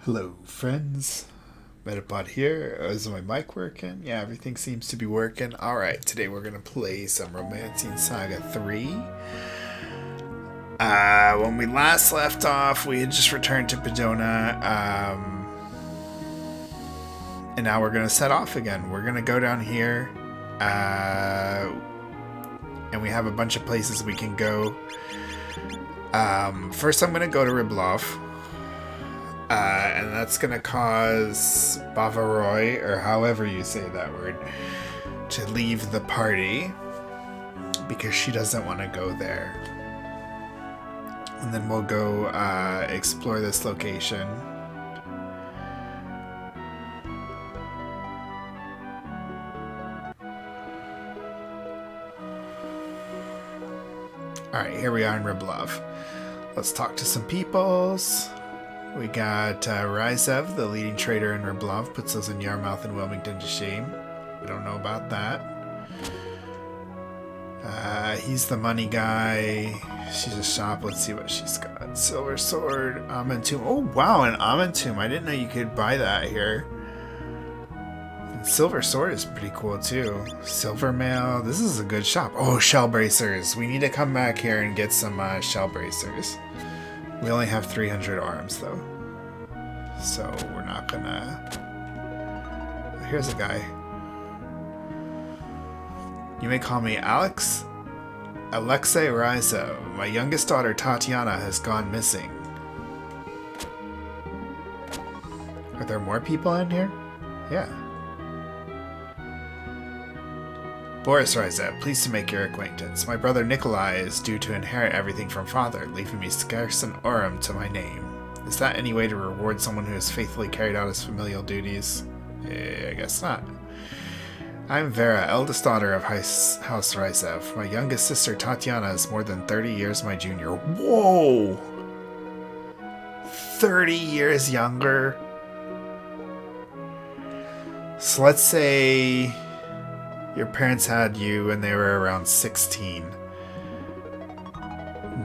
Hello, friends. Metapod here. Is my mic working? Yeah, everything seems to be working. Alright, today we're going to play some Romancing Saga 3. When we last left off, we had just returned to Padona, and now we're going to set off again. We're going to go down here, and we have a bunch of places we can go. First I'm going to go to Riblov. And that's going to cause Bavaroy, or however you say that word, to leave the party because she doesn't want to go there. And then we'll go explore this location. Alright, here we are in Riblov. Let's talk to some peoples. We got Ryzev, the leading trader in Riblov, puts those in Yarmouth and Wilmington to shame. We don't know about that. He's the money guy. She's a shop. Let's see what she's got. Silver Sword, Amentum. Oh, wow, an Amentum. I didn't know you could buy that here. And Silver Sword is pretty cool, too. Silver Mail. This is a good shop. Oh, Shell Bracers. We need to come back here and get some Shell Bracers. We only have 300 arms, though. So we're not gonna... Here's a guy. You may call me Alexei Ryzev. My youngest daughter, Tatiana, has gone missing. Are there more people in here? Yeah. Boris Ryzev, pleased to make your acquaintance. My brother Nikolai is due to inherit everything from father, leaving me scarce an aurum to my name. Is that any way to reward someone who has faithfully carried out his familial duties? I guess not. I'm Vera, eldest daughter of House Ryzev. My youngest sister Tatiana is more than 30 years my junior. Whoa! 30 years younger? So let's say... your parents had you when they were around 16.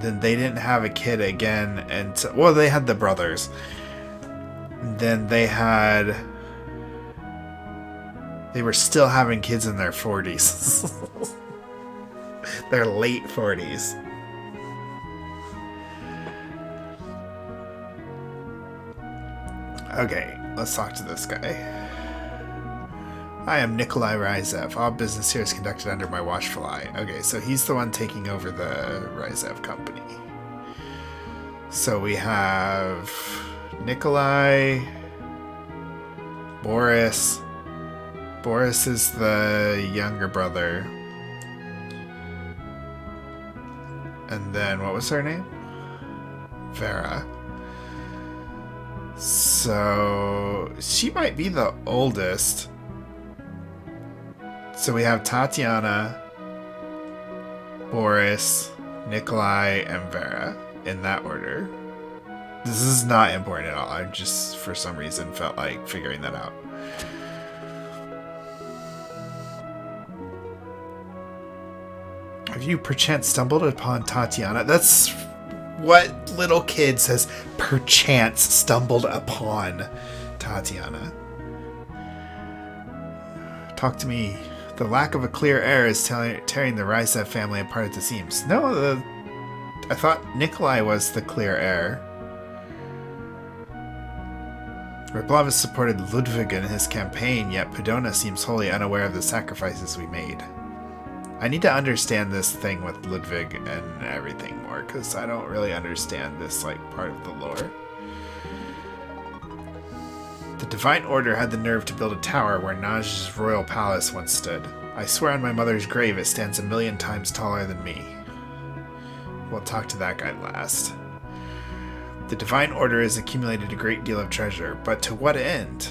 Then they didn't have a kid again until... well, they had the brothers. Then they had... they were still having kids in their 40s. Their late 40s. Okay, let's talk to this guy. I am Nikolai Ryzev. All business here is conducted under my watchful eye. Okay, so he's the one taking over the Ryzev company. So we have Nikolai, Boris. Boris is the younger brother. And then, what was her name? Vera. So, she might be the oldest. So we have Tatiana, Boris, Nikolai, and Vera in that order. This is not important at all. I just, for some reason, felt like figuring that out. Have you perchance stumbled upon Tatiana? That's what little kid says, perchance stumbled upon Tatiana. Talk to me. The lack of a clear heir is tearing the Ryzev family apart at the seams. No, I thought Nikolai was the clear heir. Riblov has supported Ludwig in his campaign, yet Padona seems wholly unaware of the sacrifices we made. I need to understand this thing with Ludwig and everything more, because I don't really understand this part of the lore. The Divine Order had the nerve to build a tower where Naj's royal palace once stood. I swear on my mother's grave it stands 1,000,000 times taller than me. We'll talk to that guy last. The Divine Order has accumulated a great deal of treasure, but to what end?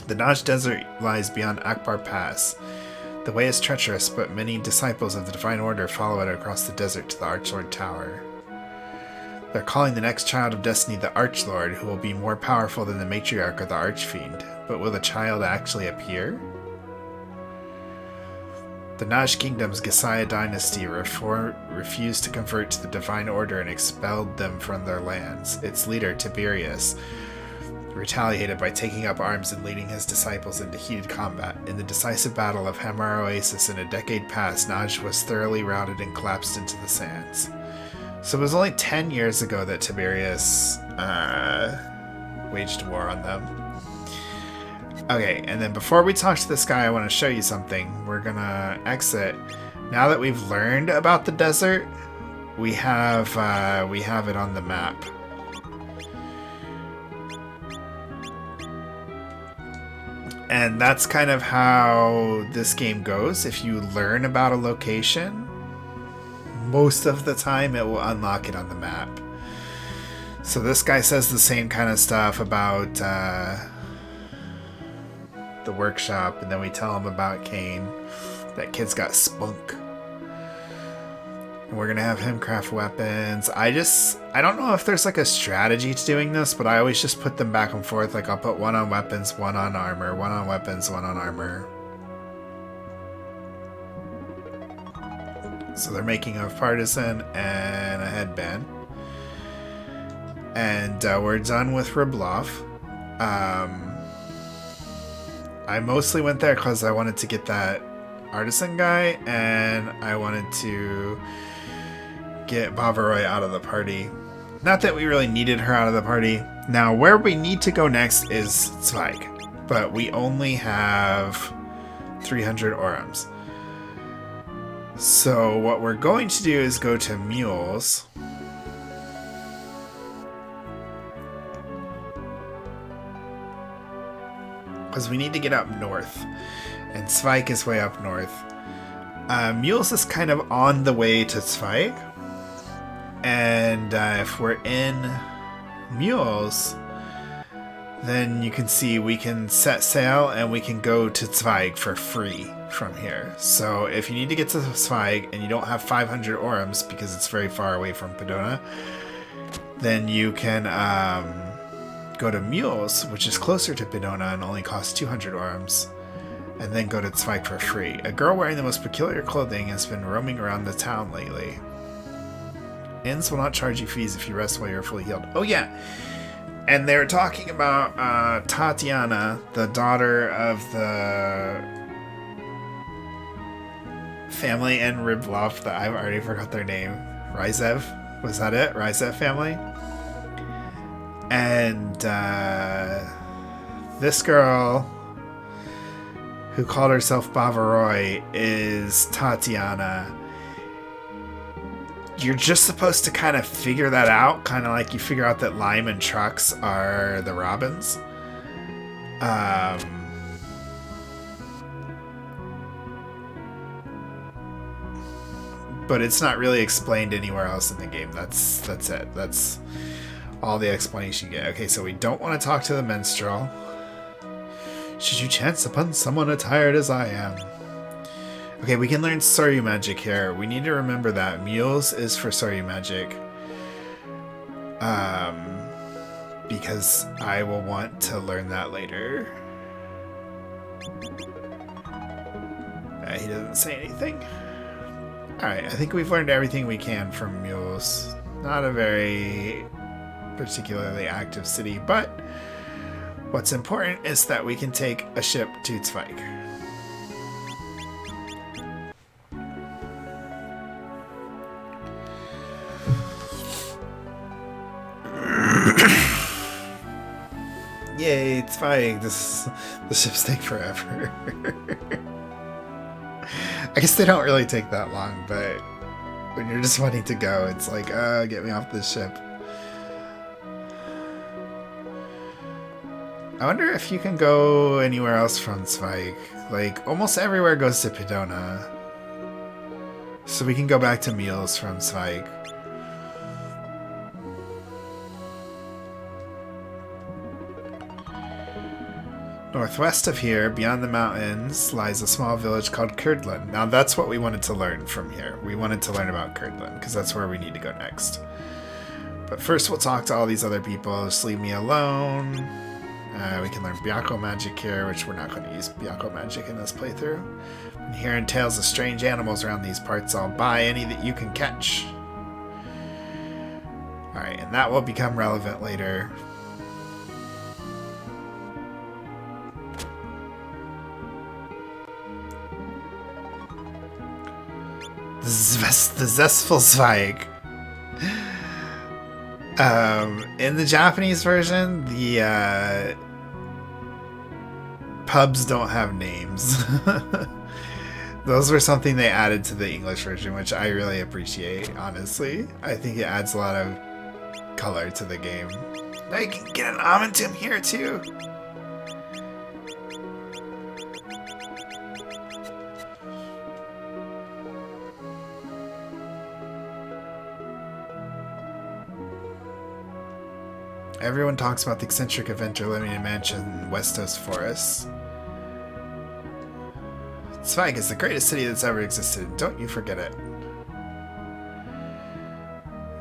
The Naj Desert lies beyond Akbar Pass. The way is treacherous, but many disciples of the Divine Order follow it across the desert to the Archlord Tower. They're calling the next child of destiny the Archlord, who will be more powerful than the matriarch or the Archfiend. But will the child actually appear? The Naj Kingdom's Gesaya dynasty refused to convert to the Divine Order and expelled them from their lands. Its leader, Tiberius, retaliated by taking up arms and leading his disciples into heated combat. In the decisive battle of Hamar Oasis in a decade past, Naj was thoroughly routed and collapsed into the sands. So it was only 10 years ago that Tiberius waged war on them. Okay, and then before we talk to this guy, I want to show you something. We're gonna exit. Now that we've learned about the desert, we have it on the map. And that's kind of how this game goes. If you learn about a location, most of the time it will unlock it on the map. So this guy says the same kind of stuff about the workshop, and then we tell him about Kane. That kid's got spunk. And we're gonna have him craft weapons. I don't know if there's like a strategy to doing this, but I always just put them back and forth. Like I'll put one on weapons, one on armor, one on weapons, one on armor. So they're making a partisan and a headband. And we're done with Riblov. I mostly went there because I wanted to get that artisan guy, and I wanted to get Bavaroy out of the party. Not that we really needed her out of the party. Now, where we need to go next is Zweig, but we only have 300 orams. So what we're going to do is go to Mules. Because we need to get up north, and Zweig is way up north. Mules is kind of on the way to Zweig, and if we're in Mules, then you can see we can set sail and we can go to Zweig for free from here. So if you need to get to Zweig and you don't have 500 orams because it's very far away from Pedona, then you can go to Mules, which is closer to Pedona and only costs 200 orams, and then go to Zweig for free. A girl wearing the most peculiar clothing has been roaming around the town lately. Inns will not charge you fees if you rest while you're fully healed. Oh yeah, and they're talking about Tatiana, the daughter of the family in Riblov that I've already forgot their name. Ryzev? Was that it? Ryzev family? And this girl, who called herself Bavaroy, is Tatiana. You're just supposed to kind of figure that out, kind of like you figure out that Lime and Trucks are the Robins. But it's not really explained anywhere else in the game. That's it. That's all the explanation you get. Okay, so we don't want to talk to the minstrel. Should you chance upon someone attired as I am? Okay, we can learn Soryu magic here. We need to remember that Mules is for Soryu magic. Because I will want to learn that later. He doesn't say anything. Alright, I think we've learned everything we can from Mules. Not a very particularly active city, but what's important is that we can take a ship to Zweig. Yay, Zweig! The ships take forever. I guess they don't really take that long, but when you're just wanting to go, it's like, get me off this ship. I wonder if you can go anywhere else from Zweig. Like, almost everywhere goes to Pedona. So we can go back to Mules from Zweig. Northwest of here, beyond the mountains, lies a small village called Kurdlan. Now that's what we wanted to learn from here. We wanted to learn about Kurdlan, because that's where we need to go next. But first we'll talk to all these other people. Just leave me alone. We can learn Byakko magic here, which we're not going to use Byakko magic in this playthrough. And hearing tales of strange animals around these parts, I'll buy any that you can catch. Alright, and that will become relevant later. The Zestful Zweig. In the Japanese version, the pubs don't have names. Those were something they added to the English version, which I really appreciate, honestly. I think it adds a lot of color to the game. Now you can get an Amentum here, too. Everyone talks about the eccentric inventor living in a mansion in Westos Forest. Zweig is the greatest city that's ever existed. Don't you forget it.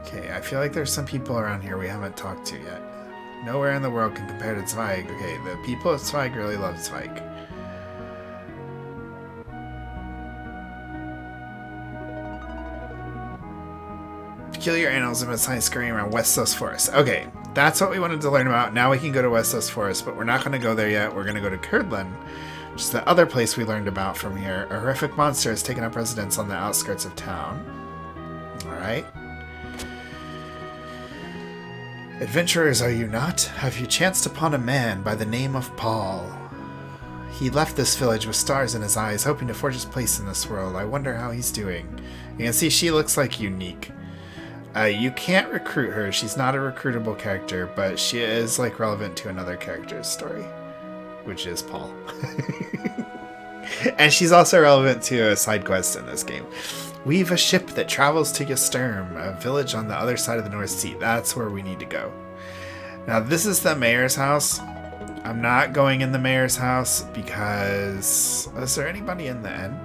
Okay, I feel like there's some people around here we haven't talked to yet. Nowhere in the world can compare to Zweig. Okay, the people of Zweig really love Zweig. Peculiar animals have been sighted scurrying around Westos Forest. Okay, that's what we wanted to learn about. Now we can go to Westos Forest, but we're not going to go there yet. We're going to go to Kurdlan, which is the other place we learned about from here. A horrific monster has taken up residence on the outskirts of town. Alright. Adventurers, are you not? Have you chanced upon a man by the name of Paul? He left this village with stars in his eyes, hoping to forge his place in this world. I wonder how he's doing. You can see she looks like Unique. You can't recruit her. She's not a recruitable character, but she is like relevant to another character's story, which is Paul. And she's also relevant to a side quest in this game. We've a ship that travels to Ysturm, a village on the other side of the North Sea. That's where we need to go. Now, this is the mayor's house. I'm not going in the mayor's house because... Is there anybody in the inn?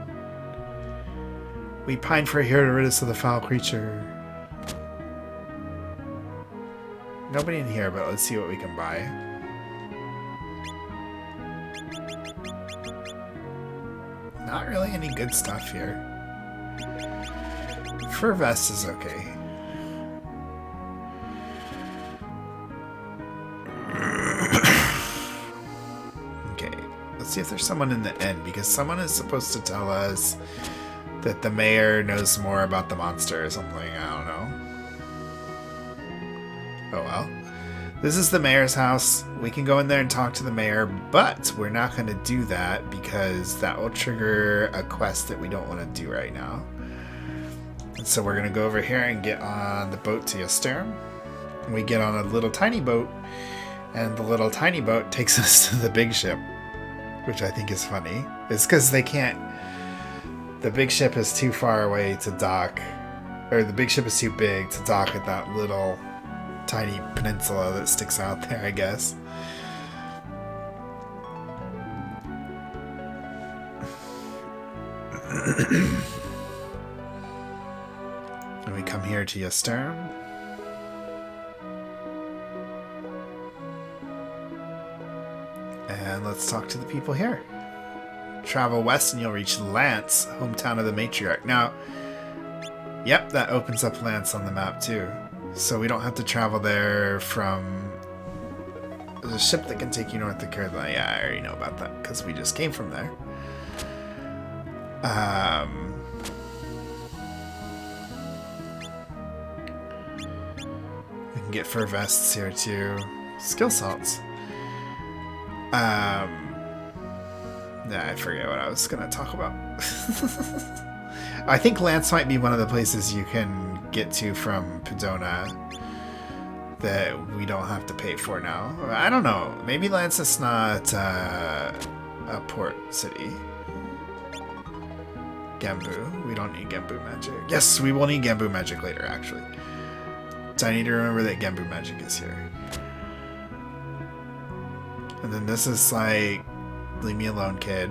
We pine for a hero to rid us of the foul creature. Nobody in here, but let's see what we can buy. Not really any good stuff here. Fur vest is okay. Okay, let's see if there's someone in the inn, because someone is supposed to tell us that the mayor knows more about the monster or something. I don't know. Oh well. This is the mayor's house. We can go in there and talk to the mayor, but we're not going to do that because that will trigger a quest that we don't want to do right now. And so we're going to go over here and get on the boat to Ysturm. We get on a little tiny boat, and the little tiny boat takes us to the big ship, which I think is funny. It's because they can't... The big ship is too far away to dock, or the big ship is too big to dock at that little tiny peninsula that sticks out there, I guess. And we come here to Ysturm. And let's talk to the people here. Travel west and you'll reach Lance, hometown of the matriarch. Now, yep, that opens up Lance on the map too. So we don't have to travel there from... There's a ship that can take you north to Kurdlan. Yeah, I already know about that because we just came from there. We can get fur vests here too. Skill salts. Nah, I forget what I was going to talk about. I think Lance might be one of the places you can get to from Pedona that we don't have to pay for now. I don't know. Maybe Lance is not a port city. Gambu. We don't need Gambu magic. Yes, we will need Gambu magic later, actually. So I need to remember that Gambu magic is here. And then this is like... Leave me alone, kid.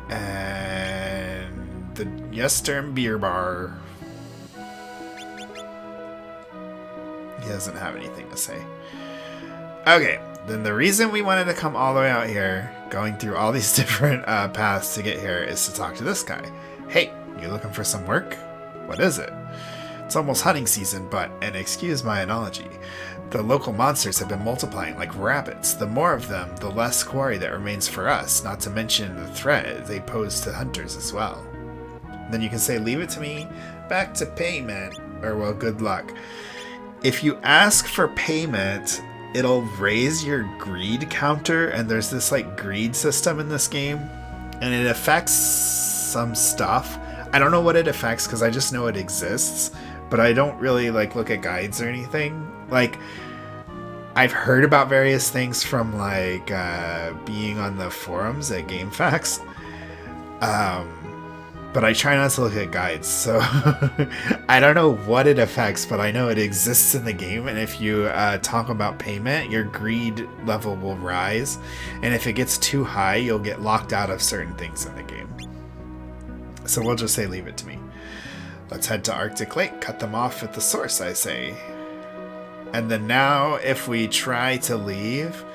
And the Ysturm Beer Bar. He doesn't have anything to say. Okay, then the reason we wanted to come all the way out here, going through all these different paths to get here, is to talk to this guy. Hey, you looking for some work? What is it? It's almost hunting season, but, and excuse my analogy, the local monsters have been multiplying like rabbits. The more of them, the less quarry that remains for us, not to mention the threat they pose to hunters as well. Then you can say, leave it to me, back to payment, or well, good luck. If you ask for payment, it'll raise your greed counter, and there's this like greed system in this game, and it affects some stuff. I don't know what it affects because I just know it exists, but I don't really like look at guides or anything. Like, I've heard about various things from like being on the forums at GameFAQs, but I try not to look at guides, so I don't know what it affects, but I know it exists in the game, and if you talk about payment, your greed level will rise, and if it gets too high, you'll get locked out of certain things in the game. So we'll just say leave it to me. Let's head to Arctic Lake, cut them off at the source, I say. And then now, if we try to leave,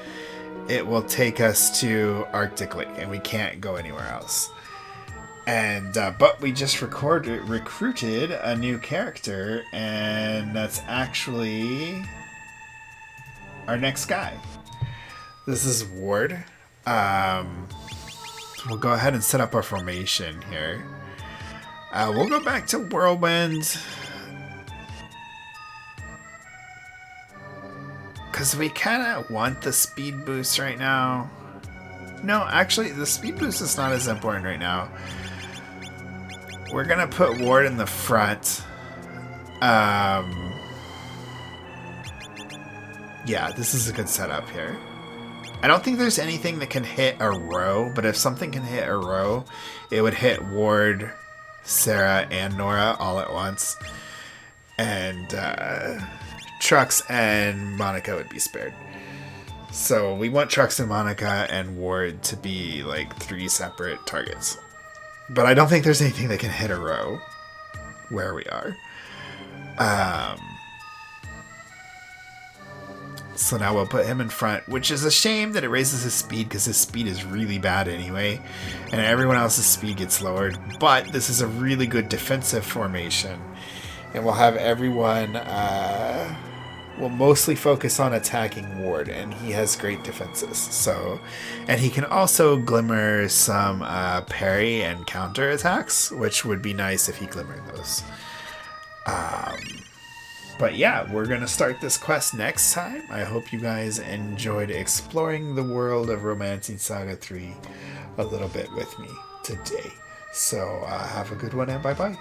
it will take us to Arctic Lake, and we can't go anywhere else. And but we just recruited a new character, and that's actually our next guy. This is Ward. We'll go ahead and set up our formation here. We'll go back to Whirlwind, because we kind of want the speed boost right now. No, actually, the speed boost is not as important right now. We're going to put Ward in the front. Yeah, this is a good setup here. I don't think there's anything that can hit a row, but if something can hit a row, it would hit Ward, Sarah, and Nora all at once. And Trucks and Monica would be spared. So we want Trucks and Monica and Ward to be like 3 separate targets. But I don't think there's anything that can hit a row where we are. So now we'll put him in front, which is a shame that it raises his speed because his speed is really bad anyway. And everyone else's speed gets lowered. But this is a really good defensive formation. And we'll have everyone... will mostly focus on attacking Ward, and he has great defenses. So, and he can also glimmer some parry and counter attacks, which would be nice if he glimmered those. But yeah, we're going to start this quest next time. I hope you guys enjoyed exploring the world of Romancing Saga 3 a little bit with me today. So have a good one, and bye-bye.